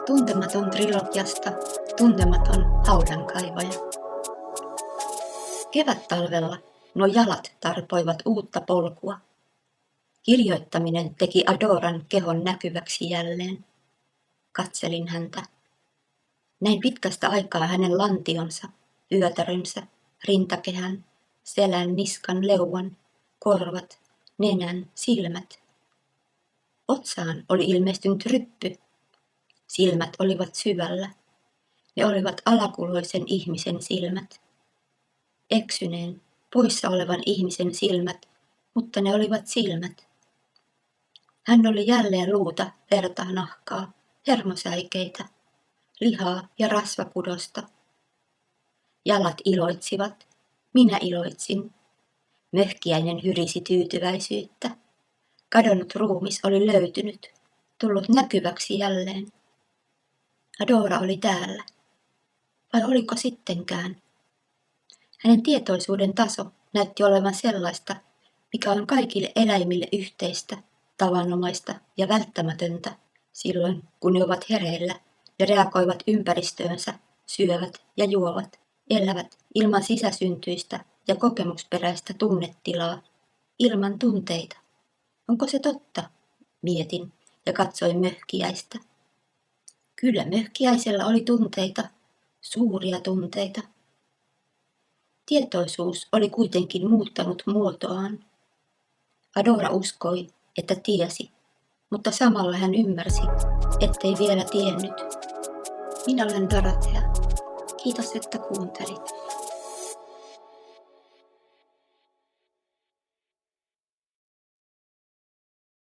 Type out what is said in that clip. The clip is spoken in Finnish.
Tuntematon trilogiasta Tuntematon haudankaivaja. Kevättalvella nuo jalat tarpoivat uutta polkua. Kirjoittaminen teki Adoran kehon näkyväksi jälleen. Katselin häntä. Näin pitkästä aikaa hänen lantionsa, vyötärönsä, rintakehän, selän, niskan, leuan, korvat, nenän, silmät. Otsaan oli ilmestynyt ryppy. Silmät olivat syvällä. Ne olivat alakuloisen ihmisen silmät. Eksyneen, poissa olevan ihmisen silmät, mutta ne olivat silmät. Hän oli jälleen luuta, verta, nahkaa, hermosäikeitä, lihaa ja rasvakudosta. Jalat iloitsivat, minä iloitsin. Möhkiäinen hyrisi tyytyväisyyttä. Kadonnut ruumis oli löytynyt, tullut näkyväksi jälleen. Adora oli täällä. Vai oliko sittenkään? Hänen tietoisuuden taso näytti olevan sellaista, mikä on kaikille eläimille yhteistä, tavanomaista ja välttämätöntä silloin, kun ne ovat hereillä ja reagoivat ympäristöönsä, syövät ja juovat, elävät ilman sisäsyntyistä ja kokemusperäistä tunnetilaa, ilman tunteita. Onko se totta? Mietin ja katsoin möhkiäistä. Kyllä möhkiäisellä oli tunteita, suuria tunteita. Tietoisuus oli kuitenkin muuttanut muotoaan. Adora uskoi, että tiesi, mutta samalla hän ymmärsi, ettei vielä tiennyt. Minä olen Dorothea. Kiitos, että kuuntelit.